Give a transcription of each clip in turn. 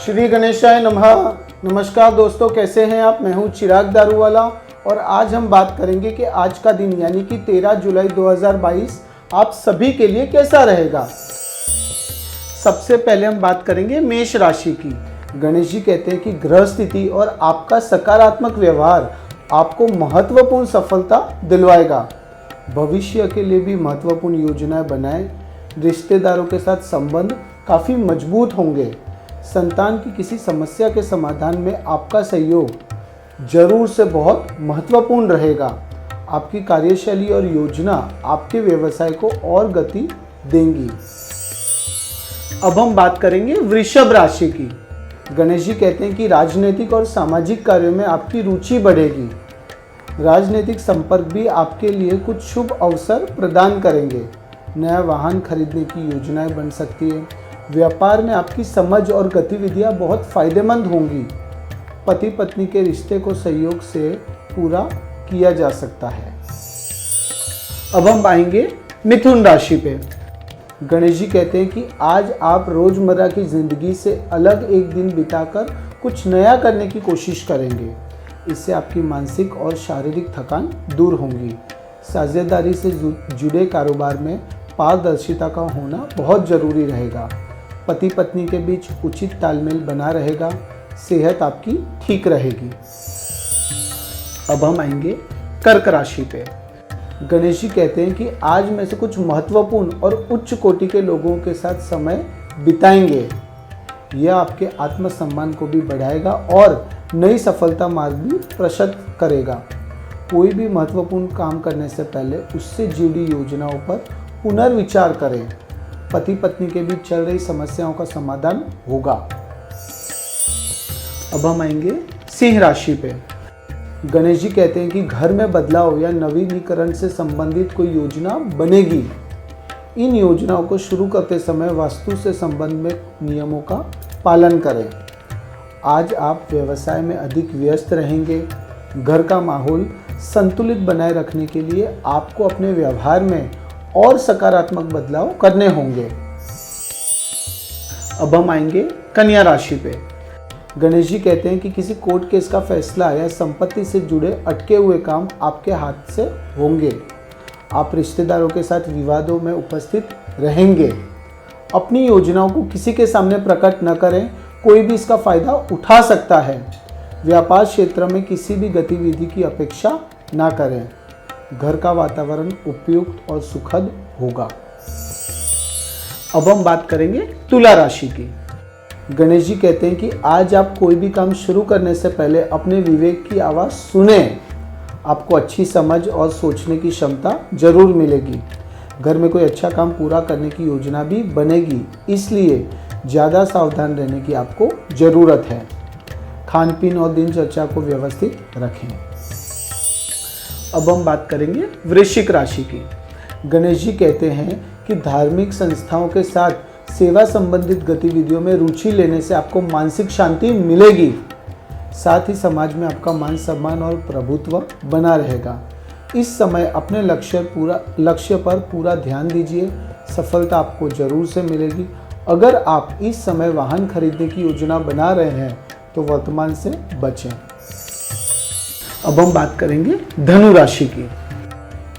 श्री गणेशाय नमः। नमस्कार दोस्तों, कैसे हैं आप। मैं हूं चिराग दारूवाला और आज हम बात करेंगे कि आज का दिन यानी कि 13 जुलाई 2022 आप सभी के लिए कैसा रहेगा। सबसे पहले हम बात करेंगे मेष राशि की। गणेश जी कहते हैं कि ग्रह स्थिति और आपका सकारात्मक व्यवहार आपको महत्वपूर्ण सफलता दिलवाएगा। भविष्य के लिए भी महत्वपूर्ण योजनाएं बनाएं। रिश्तेदारों के साथ संबंध काफ़ी मजबूत होंगे। संतान की किसी समस्या के समाधान में आपका सहयोग जरूर से बहुत महत्वपूर्ण रहेगा। आपकी कार्यशैली और योजना आपके व्यवसाय को और गति देंगी। अब हम बात करेंगे वृषभ राशि की। गणेश जी कहते हैं कि राजनीतिक और सामाजिक कार्यों में आपकी रुचि बढ़ेगी। राजनीतिक संपर्क भी आपके लिए कुछ शुभ अवसर प्रदान करेंगे। नया वाहन खरीदने की योजनाएं बन सकती है। व्यापार में आपकी समझ और गतिविधियां बहुत फायदेमंद होंगी। पति पत्नी के रिश्ते को सहयोग से पूरा किया जा सकता है। अब हम आएंगे मिथुन राशि पे। गणेश जी कहते हैं कि आज आप रोजमर्रा की जिंदगी से अलग एक दिन बिताकर कुछ नया करने की कोशिश करेंगे। इससे आपकी मानसिक और शारीरिक थकान दूर होंगी। साझेदारी से जुड़े कारोबार में पारदर्शिता का होना बहुत जरूरी रहेगा। पति पत्नी के बीच उचित तालमेल बना रहेगा। सेहत आपकी ठीक रहेगी। अब हम आएंगे कर्क राशि पे। गणेश जी कहते हैं कि आज में से कुछ महत्वपूर्ण और उच्च कोटि के लोगों के साथ समय बिताएंगे। यह आपके आत्मसम्मान को भी बढ़ाएगा और नई सफलता मार्ग भी प्रशस्त करेगा। कोई भी महत्वपूर्ण काम करने से पहले उससे जुड़ी योजनाओं पर पुनर्विचार करें। पति पत्नी के बीच चल रही समस्याओं का समाधान होगा। अब हम आएंगे सिंह राशि पे। गणेश जी कहते हैं कि घर में बदलाव या नवीनीकरण से संबंधित कोई योजना बनेगी। इन योजनाओं को शुरू करते समय वास्तु से संबंधित नियमों का पालन करें। आज आप व्यवसाय में अधिक व्यस्त रहेंगे। घर का माहौल संतुलित बनाए रखने के लिए आपको अपने व्यवहार में और सकारात्मक बदलाव करने होंगे। अब हम आएंगे कन्या राशि पे। गणेश जी कहते हैं कि किसी कोर्ट केस का फैसला या संपत्ति से जुड़े अटके हुए काम आपके हाथ से होंगे। आप रिश्तेदारों के साथ विवादों में उपस्थित रहेंगे। अपनी योजनाओं को किसी के सामने प्रकट न करें, कोई भी इसका फायदा उठा सकता है। व्यापार क्षेत्र में किसी भी गतिविधि की अपेक्षा ना करें। घर का वातावरण उपयुक्त और सुखद होगा। अब हम बात करेंगे तुला राशि की। गणेश जी कहते हैं कि आज आप कोई भी काम शुरू करने से पहले अपने विवेक की आवाज़ सुने। आपको अच्छी समझ और सोचने की क्षमता जरूर मिलेगी। घर में कोई अच्छा काम पूरा करने की योजना भी बनेगी, इसलिए ज़्यादा सावधान रहने की आपको ज़रूरत है। खान पीन और दिनचर्या को व्यवस्थित रखें। अब हम बात करेंगे वृश्चिक राशि की। गणेश जी कहते हैं कि धार्मिक संस्थाओं के साथ सेवा संबंधित गतिविधियों में रुचि लेने से आपको मानसिक शांति मिलेगी। साथ ही समाज में आपका मान सम्मान और प्रभुत्व बना रहेगा। इस समय अपने लक्ष्य पर पूरा ध्यान दीजिए। सफलता आपको जरूर से मिलेगी। अगर आप इस समय वाहन खरीदने की योजना बना रहे हैं तो वर्तमान से बचें। अब हम बात करेंगे धनु राशि की।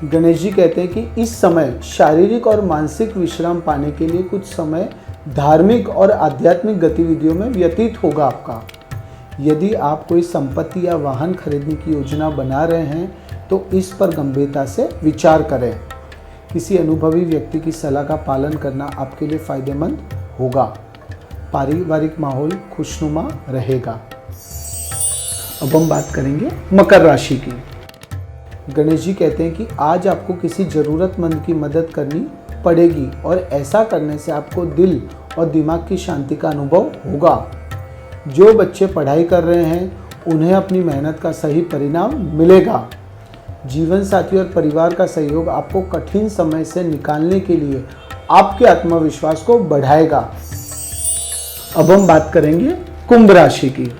गणेश जी कहते हैं कि इस समय शारीरिक और मानसिक विश्राम पाने के लिए कुछ समय धार्मिक और आध्यात्मिक गतिविधियों में व्यतीत होगा आपका। यदि आप कोई संपत्ति या वाहन खरीदने की योजना बना रहे हैं तो इस पर गंभीरता से विचार करें। किसी अनुभवी व्यक्ति की सलाह का पालन करना आपके लिए फायदेमंद होगा। पारिवारिक माहौल खुशनुमा रहेगा। अब हम बात करेंगे मकर राशि की। गणेश जी कहते हैं कि आज आपको किसी ज़रूरतमंद की मदद करनी पड़ेगी और ऐसा करने से आपको दिल और दिमाग की शांति का अनुभव होगा। जो बच्चे पढ़ाई कर रहे हैं उन्हें अपनी मेहनत का सही परिणाम मिलेगा। जीवन साथी और परिवार का सहयोग आपको कठिन समय से निकालने के लिए आपके आत्मविश्वास को बढ़ाएगा। अब हम बात करेंगे कुंभ राशि की।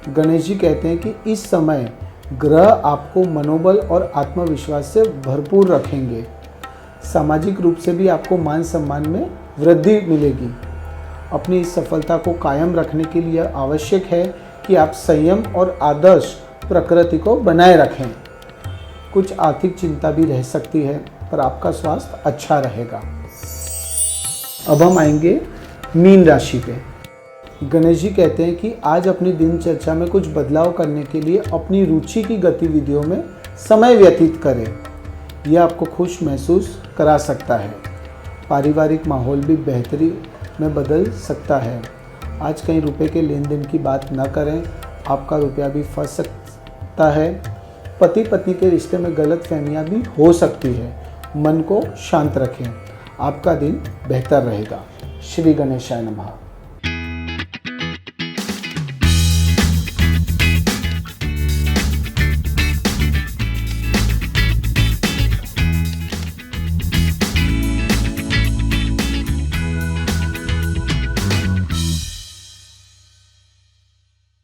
गणेश जी कहते हैं कि इस समय ग्रह आपको मनोबल और आत्मविश्वास से भरपूर रखेंगे। सामाजिक रूप से भी आपको मान सम्मान में वृद्धि मिलेगी। अपनी इस सफलता को कायम रखने के लिए आवश्यक है कि आप संयम और आदर्श प्रकृति को बनाए रखें। कुछ आर्थिक चिंता भी रह सकती है, पर आपका स्वास्थ्य अच्छा रहेगा। अब हम आएंगे मीन राशि पे। गणेश जी कहते हैं कि आज अपनी दिनचर्या में कुछ बदलाव करने के लिए अपनी रुचि की गतिविधियों में समय व्यतीत करें। यह आपको खुश महसूस करा सकता है। पारिवारिक माहौल भी बेहतरी में बदल सकता है। आज कहीं रुपए के लेन देन की बात न करें, आपका रुपया भी फंस सकता है। पति पत्नी के रिश्ते में गलत फहमियाँ भी हो सकती है। मन को शांत रखें, आपका दिन बेहतर रहेगा। श्री गणेशाय नमः।